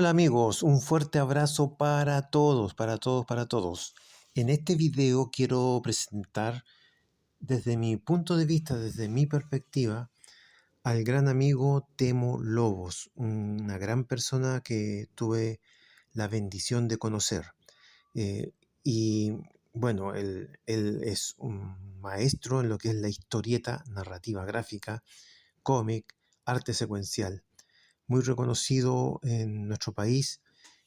Hola amigos, un fuerte abrazo para todos, para todos, para todos. En este video quiero presentar desde mi punto de vista, desde mi perspectiva, al gran amigo Temo Lobos, una gran persona que tuve la bendición de conocer. Eh, y bueno, él es un maestro en lo que es la historieta, narrativa gráfica, cómic, arte secuencial, muy reconocido en nuestro país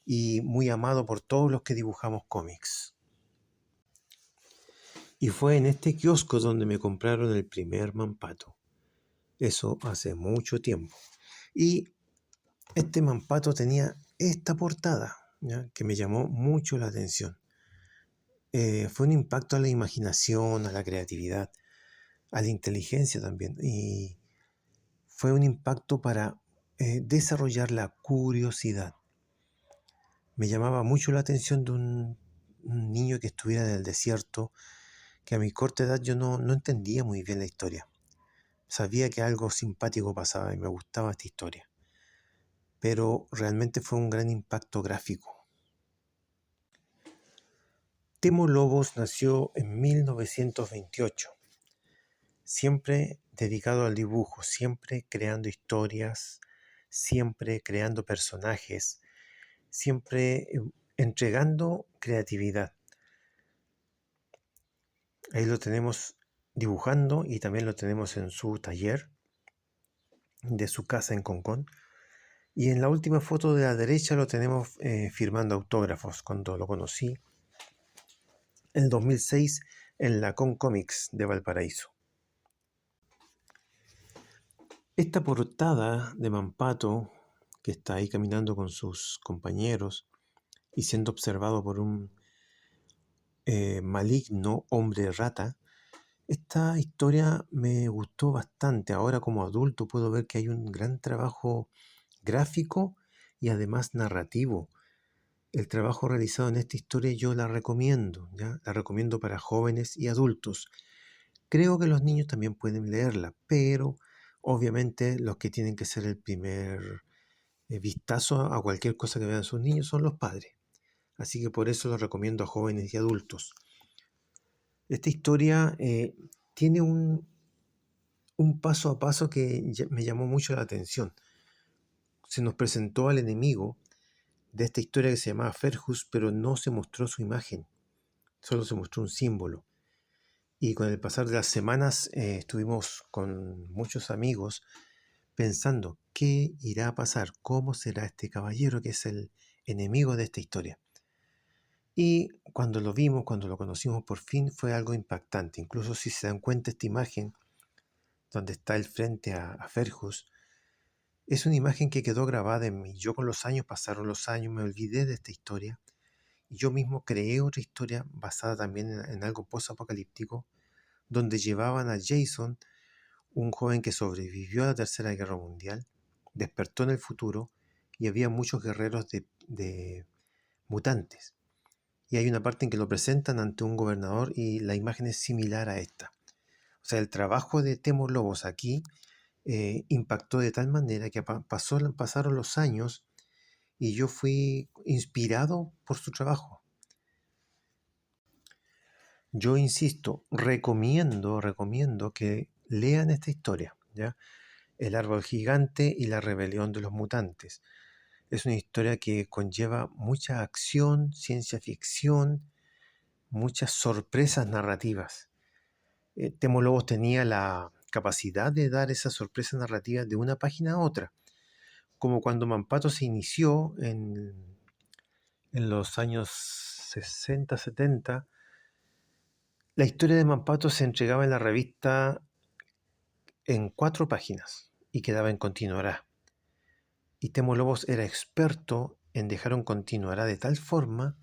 y muy amado por todos los que dibujamos cómics. Y fue en este kiosco donde me compraron el primer Mampato. Eso hace mucho tiempo. Y este Mampato tenía esta portada, ¿ya?, que me llamó mucho la atención. Fue un impacto a la imaginación, a la creatividad, a la inteligencia también. Y fue un impacto para desarrollar la curiosidad. Me llamaba mucho la atención de un niño que estuviera en el desierto, que a mi corta edad yo no entendía muy bien la historia. Sabía que algo simpático pasaba y me gustaba esta historia, pero realmente fue un gran impacto gráfico. Temo Lobos nació en 1928, siempre dedicado al dibujo, siempre creando historias, siempre creando personajes, siempre entregando creatividad. Ahí lo tenemos dibujando y también lo tenemos en su taller de su casa en Concón. Y en la última foto de la derecha lo tenemos firmando autógrafos cuando lo conocí en 2006 en la Con Comics de Valparaíso. Esta portada de Mampato, que está ahí caminando con sus compañeros y siendo observado por un maligno hombre rata, esta historia me gustó bastante. Ahora como adulto puedo ver que hay un gran trabajo gráfico y además narrativo. El trabajo realizado en esta historia yo la recomiendo, ¿ya? La recomiendo para jóvenes y adultos. Creo que los niños también pueden leerla, pero obviamente los que tienen que ser el primer vistazo a cualquier cosa que vean sus niños son los padres. Así que por eso lo recomiendo a jóvenes y adultos. Esta historia tiene un paso a paso que me llamó mucho la atención. Se nos presentó al enemigo de esta historia que se llamaba Ferjus, pero no se mostró su imagen, solo se mostró un símbolo. Y con el pasar de las semanas estuvimos con muchos amigos pensando qué irá a pasar, cómo será este caballero que es el enemigo de esta historia. Y cuando lo vimos, cuando lo conocimos por fin, fue algo impactante. Incluso si se dan cuenta, esta imagen donde está el frente a Ferjus, es una imagen que quedó grabada en mí. Yo con los años, pasaron los años, me olvidé de esta historia. Y yo mismo creé otra historia basada también en algo post-apocalíptico, donde llevaban a Jason, un joven que sobrevivió a la Tercera Guerra Mundial, despertó en el futuro y había muchos guerreros de mutantes. Y hay una parte en que lo presentan ante un gobernador y la imagen es similar a esta. O sea, el trabajo de Temo Lobos aquí impactó de tal manera que pasaron los años y yo fui inspirado por su trabajo. Yo insisto, recomiendo que lean esta historia, ¿ya? El árbol gigante y la rebelión de los mutantes. Es una historia que conlleva mucha acción, ciencia ficción, muchas sorpresas narrativas. Temo Lobos tenía la capacidad de dar esas sorpresas narrativas de una página a otra, como cuando Mampato se inició en los años 60, 70. La historia de Mampato se entregaba en la revista en 4 páginas y quedaba en continuará. Y Temo Lobos era experto en dejar un continuará de tal forma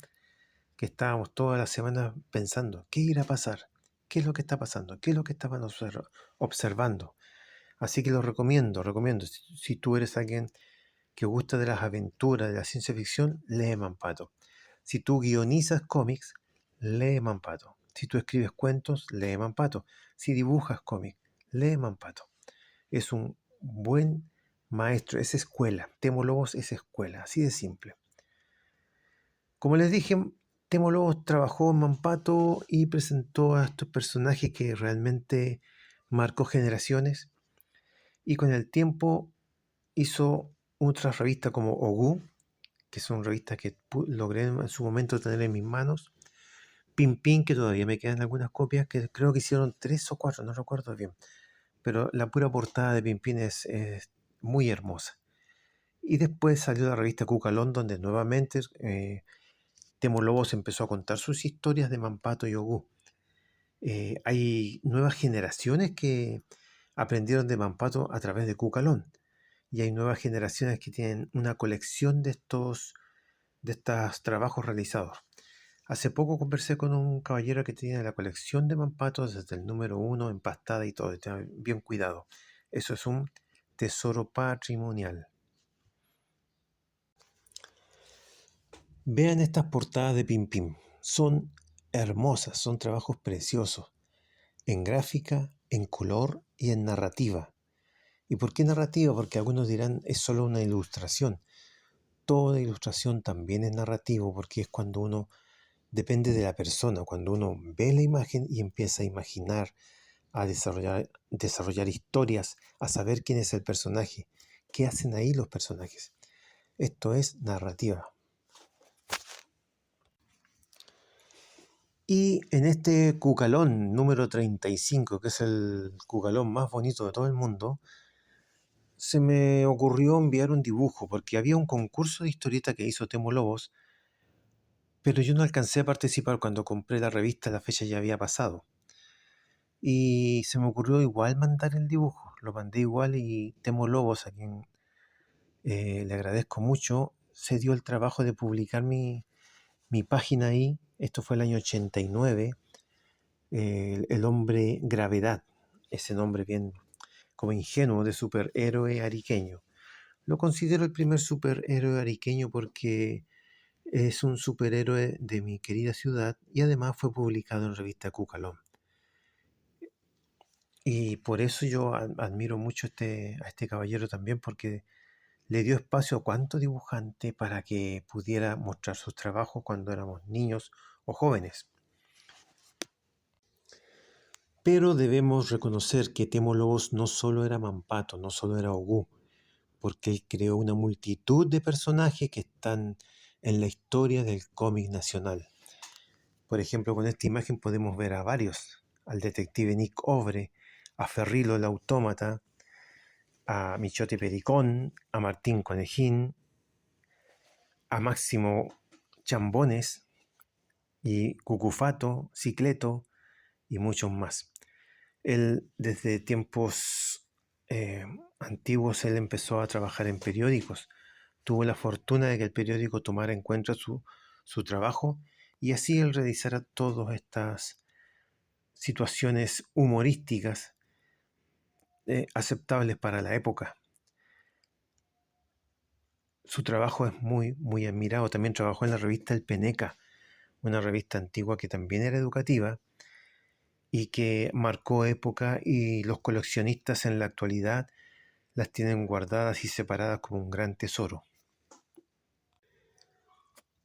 que estábamos todas las semanas pensando, ¿qué irá a pasar? ¿Qué es lo que está pasando? ¿Qué es lo que estaban observando? Así que lo recomiendo. Si tú eres alguien que gusta de las aventuras, de la ciencia ficción, lee Mampato. Si tú guionizas cómics, lee Mampato. Si tú escribes cuentos, lee Mampato. Si dibujas cómics, lee Mampato. Es un buen maestro, es escuela. Temo Lobos es escuela, así de simple. Como les dije, Temo Lobos trabajó en Mampato y presentó a estos personajes que realmente marcó generaciones. Y con el tiempo hizo otras revistas como Ogú, que son revistas que logré en su momento tener en mis manos. Pimpín, que todavía me quedan algunas copias, que creo que hicieron 3 o 4, no recuerdo bien. Pero la pura portada de Pimpín es muy hermosa. Y después salió la revista Cucalón, donde nuevamente Temo Lobos empezó a contar sus historias de Mampato y Ogú. Hay nuevas generaciones que aprendieron de Mampato a través de Cucalón. Y hay nuevas generaciones que tienen una colección de estos trabajos realizados. Hace poco conversé con un caballero que tiene la colección de Mampato desde el número 1, empastada y todo, está bien cuidado. Eso es un tesoro patrimonial. Vean estas portadas de Pimpín. Son hermosas, son trabajos preciosos, en gráfica, en color y en narrativa. ¿Y por qué narrativa? Porque algunos dirán es solo una ilustración. Toda ilustración también es narrativo porque es cuando uno depende de la persona, cuando uno ve la imagen y empieza a imaginar, a desarrollar historias, a saber quién es el personaje, qué hacen ahí los personajes. Esto es narrativa. Y en este Cucalón número 35, que es el Cucalón más bonito de todo el mundo, se me ocurrió enviar un dibujo, porque había un concurso de historieta que hizo Temo Lobos, pero yo no alcancé a participar cuando compré la revista, la fecha ya había pasado. Y se me ocurrió igual mandar el dibujo, lo mandé igual y Temo Lobos, a quien le agradezco mucho, se dio el trabajo de publicar mi página ahí. Esto fue el año 89, el hombre Gravedad, ese nombre bien como ingenuo de superhéroe ariqueño. Lo considero el primer superhéroe ariqueño porque es un superhéroe de mi querida ciudad y además fue publicado en revista Cucalón. Y por eso yo admiro mucho a este caballero también, porque le dio espacio a cuánto dibujante para que pudiera mostrar sus trabajos cuando éramos niños o jóvenes. Pero debemos reconocer que Temo Lobos no solo era Mampato, no solo era Ogú, porque él creó una multitud de personajes que están en la historia del cómic nacional. Por ejemplo, con esta imagen podemos ver a varios, al detective Nick Obre, a Ferrilo el Autómata, a Michote Pericón, a Martín Conejín, a Máximo Chambones y Cucufato, Cicleto y muchos más. Él desde tiempos antiguos él empezó a trabajar en periódicos. Tuvo la fortuna de que el periódico tomara en cuenta su trabajo y así él realizara todas estas situaciones humorísticas aceptables para la época. Su trabajo es muy, muy admirado. También trabajó en la revista El Peneca, una revista antigua que también era educativa y que marcó época, y los coleccionistas en la actualidad las tienen guardadas y separadas como un gran tesoro.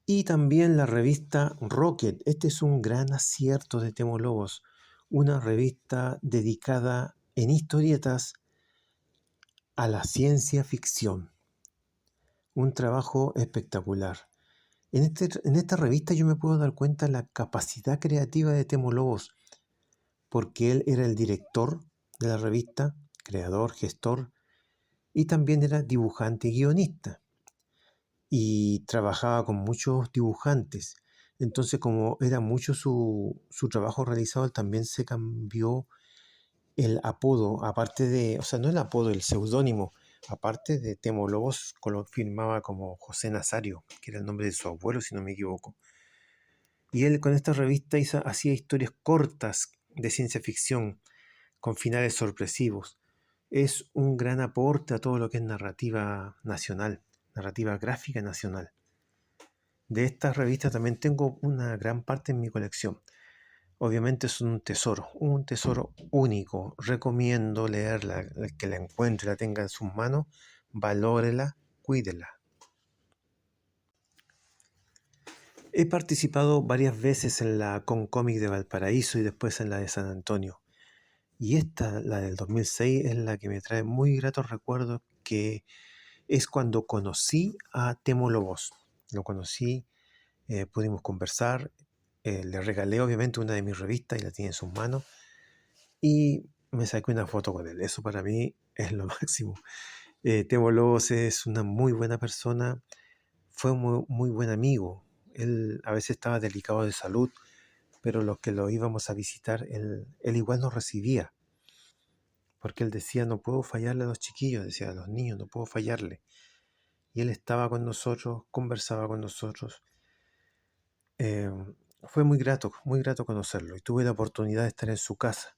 Y también la revista Rocket. Este es un gran acierto de Temo Lobos, una revista dedicada en historietas a la ciencia ficción. Un trabajo espectacular. En esta revista yo me puedo dar cuenta de la capacidad creativa de Temo Lobos, porque él era el director de la revista, creador, gestor, y también era dibujante y guionista. Y trabajaba con muchos dibujantes. Entonces, como era mucho su trabajo realizado, él también se cambió el apodo, aparte de, o sea, no el apodo, el seudónimo, aparte de Temo Lobos, lo firmaba como José Nazario, que era el nombre de su abuelo, si no me equivoco. Y él con esta revista hacía historias cortas de ciencia ficción, con finales sorpresivos. Es un gran aporte a todo lo que es narrativa nacional, narrativa gráfica nacional. De estas revistas también tengo una gran parte en mi colección. Obviamente es un tesoro único. Recomiendo leerla, el que la encuentre, la tenga en sus manos, valórela, cuídela. He participado varias veces en la Concómic de Valparaíso y después en la de San Antonio. Y esta, la del 2006, es la que me trae muy gratos recuerdos, que es cuando conocí a Temo Lobos. Lo conocí, pudimos conversar, le regalé obviamente una de mis revistas y la tiene en sus manos y me saqué una foto con él. Eso para mí es lo máximo. Temo Lobos es una muy buena persona, fue un muy buen amigo. Él a veces estaba delicado de salud, pero los que lo íbamos a visitar, él igual nos recibía, porque él decía, no puedo fallarle a los chiquillos, decía, a los niños, no puedo fallarle. Y él estaba con nosotros, conversaba con nosotros. Fue muy grato conocerlo. Y tuve la oportunidad de estar en su casa,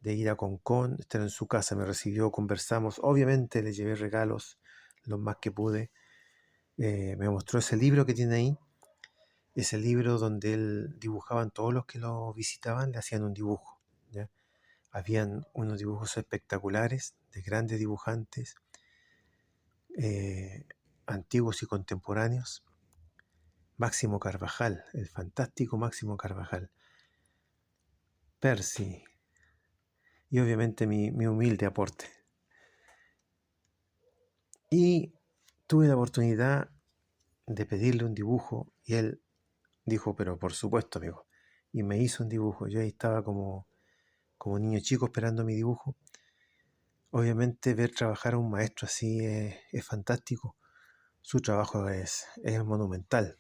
de ir a Concón, estar en su casa. Me recibió, conversamos. Obviamente le llevé regalos, lo más que pude. Me mostró ese libro que tiene ahí, ese libro donde él dibujaban, todos los que lo visitaban le hacían un dibujo, ¿ya? Habían unos dibujos espectaculares de grandes dibujantes, antiguos y contemporáneos. Máximo Carvajal, el fantástico Máximo Carvajal, Percy y obviamente mi humilde aporte. Y tuve la oportunidad de pedirle un dibujo y él dijo, pero por supuesto, amigo, y me hizo un dibujo. Yo ahí estaba como niño chico esperando mi dibujo. Obviamente ver trabajar a un maestro así es fantástico. Su trabajo es monumental.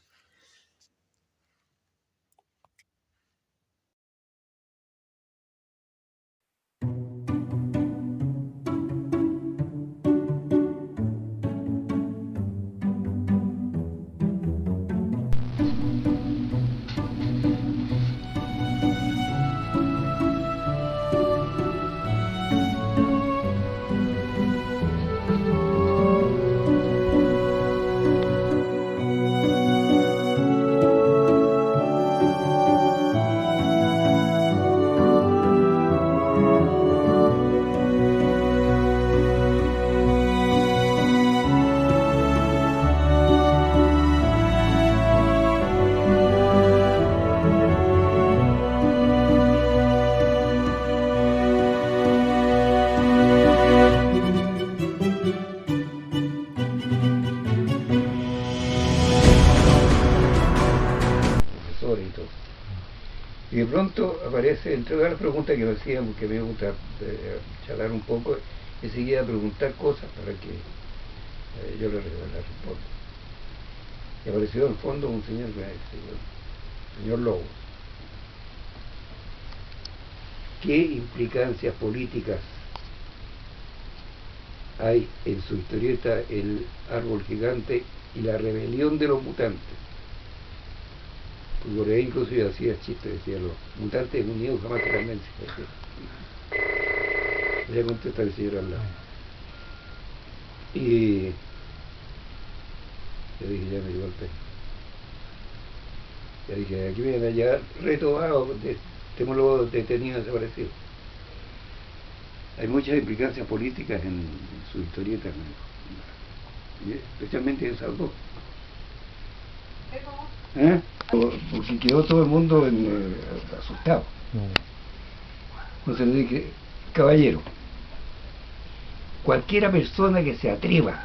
Y todo. Y de pronto aparece, entre todas las preguntas que me hacían, porque me gusta charlar un poco, enseguida preguntar cosas para que yo le responda. Y apareció en el fondo un señor, señor Lobos. ¿Qué implicancias políticas hay en su historieta El árbol gigante y la rebelión de los mutantes? Porque por ahí incluso yo hacía chistes, decía, los mutantes unidos jamás se convencen. Le contesta el señor al lado. Y yo dije, ya me dio el pelo. Ya dije, aquí vienen allá retomados, tenemos detenidos desaparecidos. Hay muchas implicancias políticas en su historieta, especialmente en esas dos. Porque quedó todo el mundo asustado. Entonces le dije, caballero, cualquiera persona que se atreva,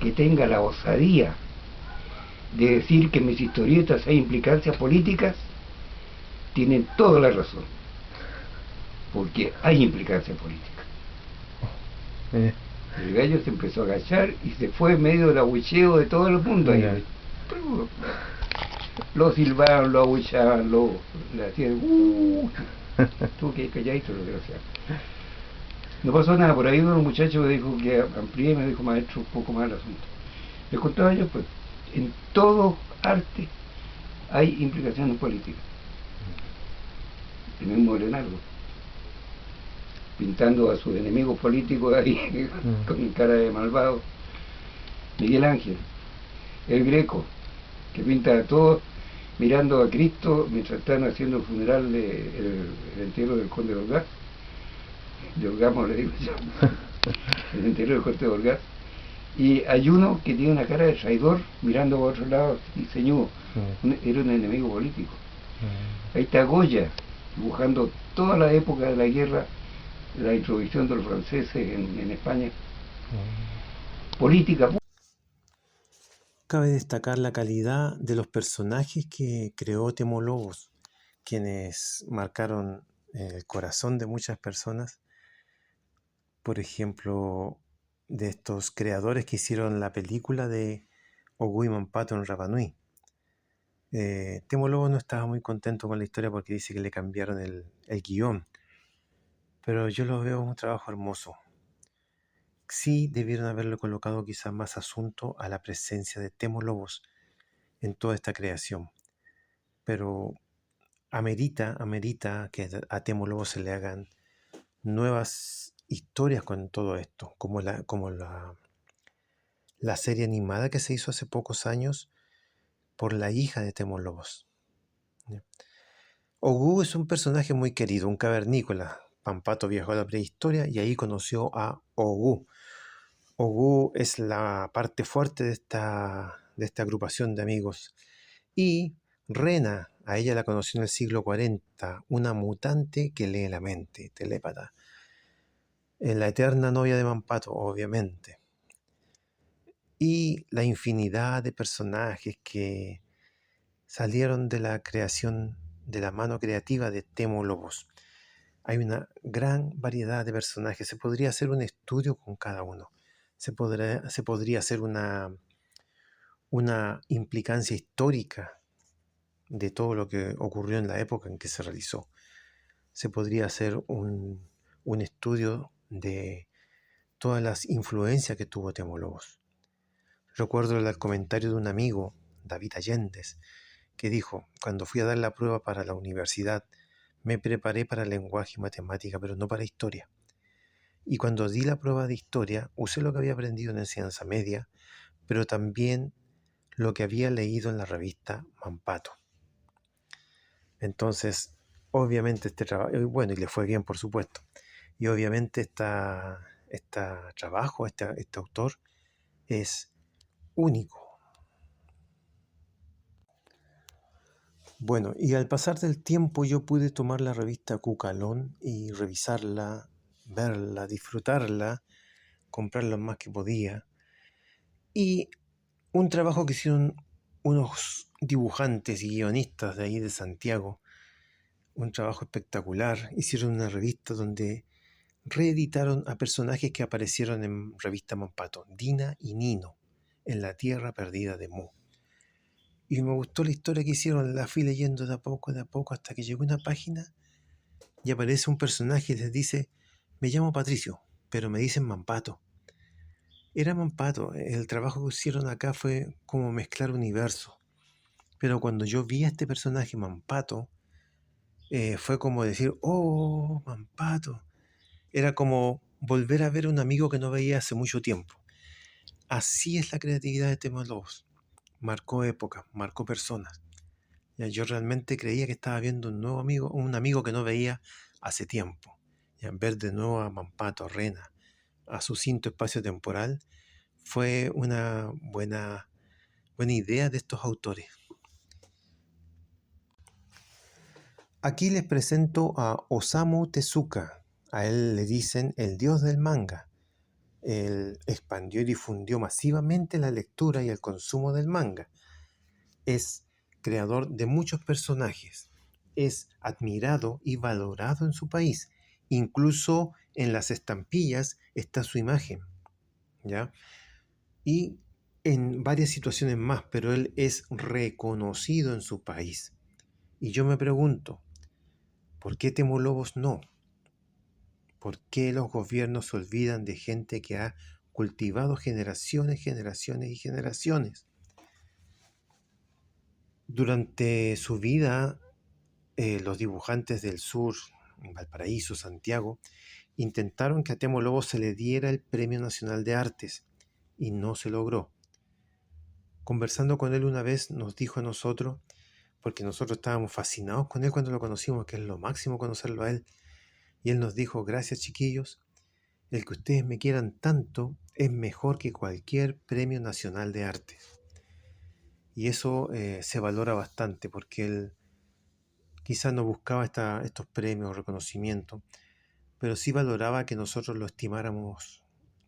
que tenga la osadía de decir que en mis historietas hay implicancias políticas, tienen toda la razón, porque hay implicancias políticas. El gallo se empezó a agachar y se fue en medio del abucheo de todo el mundo. Ahí. Lo silbaban, lo abuchaban, le hacían tú que calladito, lo desgraciado. No pasó nada, por ahí uno de los muchachos me dijo que amplié, me dijo, maestro, un poco más el asunto. Les contaba yo, pues, en todo arte hay implicaciones políticas. El mismo Leonardo, pintando a sus enemigos políticos ahí con cara de malvado. Miguel Ángel, el Greco, que pinta a todos mirando a Cristo mientras están haciendo el funeral el entierro del conde de Orgaz. De Orgamo le digo yo. el interior de Corte de Orgaz. Y hay uno que tiene una cara de traidor mirando por otro lado y ceñudo. Era un enemigo político. Ahí está Goya, dibujando toda la época de la guerra, la introducción de los franceses en España. Política. Cabe destacar la calidad de los personajes que creó Temo Lobos, quienes marcaron el corazón de muchas personas. Por ejemplo, de estos creadores que hicieron la película de Ogui Mampato en Rapa Nui. Temo Lobos no estaba muy contento con la historia porque dice que le cambiaron el guión, pero yo lo veo un trabajo hermoso. Sí debieron haberle colocado quizás más asunto a la presencia de Temo Lobos en toda esta creación, pero amerita que a Temo Lobos se le hagan nuevas historias con todo esto, como la serie animada que se hizo hace pocos años por la hija de Temo Lobos. Ogú es un personaje muy querido, un cavernícola. Mampato viajó a la prehistoria y ahí conoció a Ogú. Ogú es la parte fuerte de esta agrupación de amigos. Y Rena, a ella la conoció en el siglo 40, una mutante que lee la mente, telépata. La eterna novia de Mampato, obviamente. Y la infinidad de personajes que salieron de la creación, de la mano creativa de Temo Lobos. Hay una gran variedad de personajes. Se podría hacer un estudio con cada uno. Se podría hacer una implicancia histórica de todo lo que ocurrió en la época en que se realizó. Se podría hacer un estudio de todas las influencias que tuvo Temo Lobos. Recuerdo el comentario de un amigo, David Allendez, que dijo: cuando fui a dar la prueba para la universidad, me preparé para lenguaje y matemática, pero no para historia. Y cuando di la prueba de historia, usé lo que había aprendido en enseñanza media, pero también lo que había leído en la revista Mampato. Entonces, obviamente este trabajo, bueno, y le fue bien, por supuesto. Y obviamente este trabajo, este autor, es único. Bueno, y al pasar del tiempo yo pude tomar la revista Cucalón y revisarla, verla, disfrutarla, comprar lo más que podía. Y un trabajo que hicieron unos dibujantes y guionistas de ahí de Santiago, un trabajo espectacular. Hicieron una revista donde reeditaron a personajes que aparecieron en revista Mampato, Dina y Nino, en la tierra perdida de Mu. Y me gustó la historia que hicieron, la fui leyendo de a poco, hasta que llegó una página y aparece un personaje y les dice: me llamo Patricio, pero me dicen Mampato. Era Mampato, el trabajo que hicieron acá fue como mezclar universos. Pero cuando yo vi a este personaje Mampato, fue como decir: oh, Mampato. Era como volver a ver a un amigo que no veía hace mucho tiempo. Así es la creatividad de Temo Lobos. Marcó época, marcó personas. Ya, yo realmente creía que estaba viendo un nuevo amigo, un amigo que no veía hace tiempo. Ya, ver de nuevo a Mampato, a Rena, a su cinto espacio temporal, fue una buena idea de estos autores. Aquí les presento a Osamu Tezuka. A él le dicen el dios del manga. Él expandió y difundió masivamente la lectura y el consumo del manga. Es creador de muchos personajes. Es admirado y valorado en su país. Incluso en las estampillas está su imagen, ¿ya? Y en varias situaciones más, pero él es reconocido en su país. Y yo me pregunto, ¿por qué Temo Lobos no? ¿Por qué los gobiernos se olvidan de gente que ha cultivado generaciones, generaciones y generaciones? Durante su vida, los dibujantes del sur, Valparaíso, Santiago, intentaron que a Temo Lobos se le diera el Premio Nacional de Artes y no se logró. Conversando con él una vez nos dijo a nosotros, porque nosotros estábamos fascinados con él cuando lo conocimos, que es lo máximo conocerlo a él, y él nos dijo: gracias, chiquillos, el que ustedes me quieran tanto es mejor que cualquier premio nacional de arte. Y eso se valora bastante porque él quizás no buscaba estos premios o reconocimientos, pero sí valoraba que nosotros lo estimáramos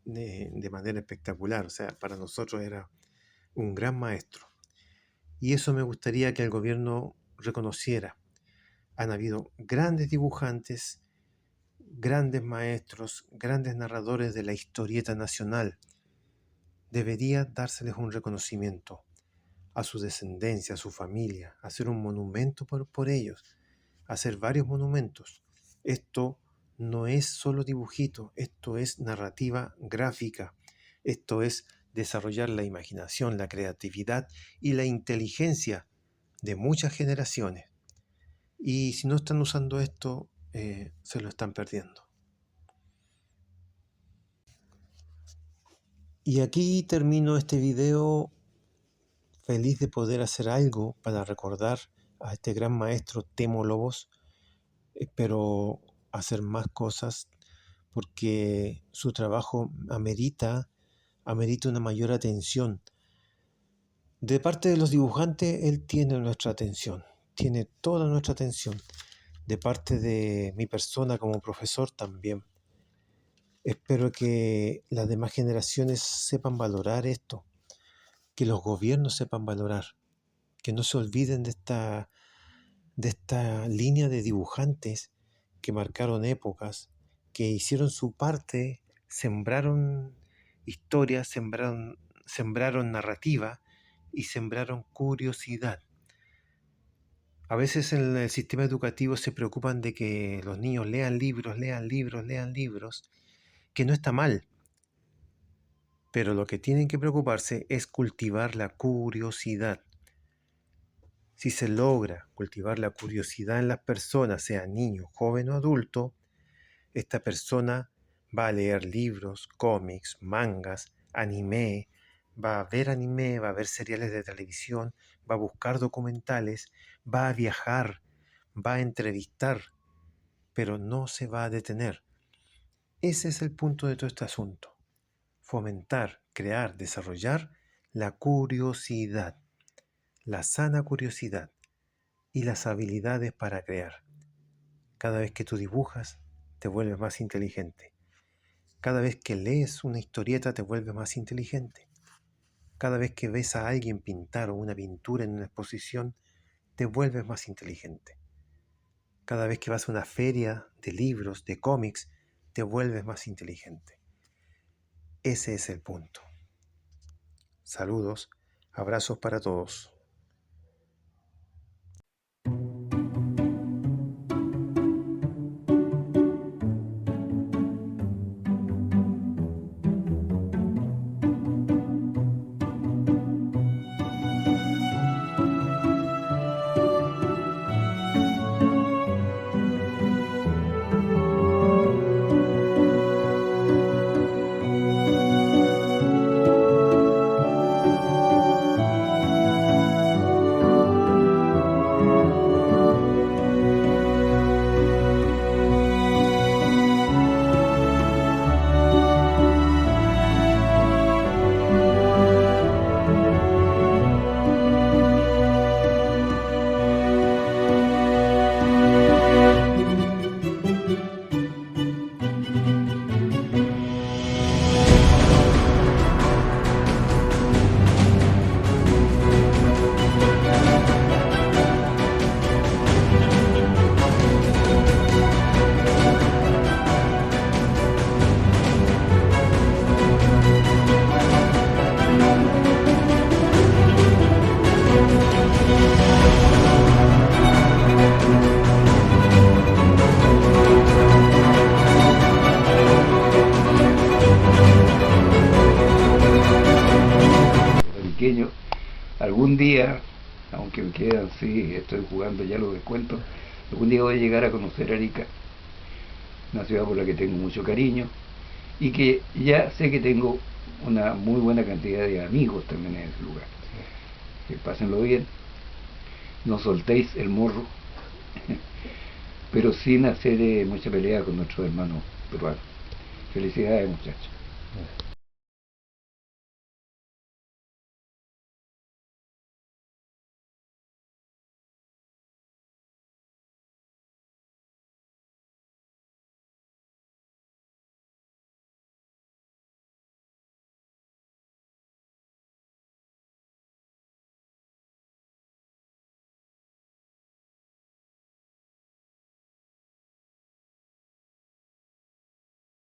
de manera espectacular. O sea, para nosotros era un gran maestro. Y eso me gustaría que el gobierno reconociera. Han habido grandes dibujantes, grandes maestros, grandes narradores de la historieta nacional. Debería dárseles un reconocimiento a su descendencia, a su familia, hacer un monumento por ellos, hacer varios monumentos. Esto no es solo dibujito, esto es narrativa gráfica, esto es desarrollar la imaginación, la creatividad y la inteligencia de muchas generaciones. Y si no están usando esto, se lo están perdiendo. Y aquí termino este video feliz de poder hacer algo para recordar a este gran maestro Temo Lobos. Espero hacer más cosas porque su trabajo amerita una mayor atención. De parte de los dibujantes, él tiene nuestra atención, tiene toda nuestra atención. De parte de mi persona como profesor también. Espero que las demás generaciones sepan valorar esto, que los gobiernos sepan valorar, que no se olviden de esta línea de dibujantes que marcaron épocas, que hicieron su parte, sembraron historias, sembraron narrativa y sembraron curiosidad. A veces en el sistema educativo se preocupan de que los niños lean libros, que no está mal. Pero lo que tienen que preocuparse es cultivar la curiosidad. Si se logra cultivar la curiosidad en las personas, sea niño, joven o adulto, esta persona va a leer libros, cómics, mangas, anime, va a ver seriales de televisión, va a buscar documentales, va a viajar, va a entrevistar, pero no se va a detener. Ese es el punto de todo este asunto. Fomentar, crear, desarrollar la curiosidad, la sana curiosidad y las habilidades para crear. Cada vez que tú dibujas, te vuelves más inteligente. Cada vez que lees una historieta, te vuelves más inteligente. Cada vez que ves a alguien pintar o una pintura en una exposición, te vuelves más inteligente. Cada vez que vas a una feria de libros, de cómics, te vuelves más inteligente. Ese es el punto. Saludos, abrazos para todos. Algún día, aunque me quedan, sí, estoy jugando ya los descuentos, algún día voy a llegar a conocer Arica, una ciudad por la que tengo mucho cariño y que ya sé que tengo una muy buena cantidad de amigos también en ese lugar. Que pásenlo bien, no soltéis el morro, pero sin hacer mucha pelea con nuestros hermanos peruanos. Felicidades, muchachos.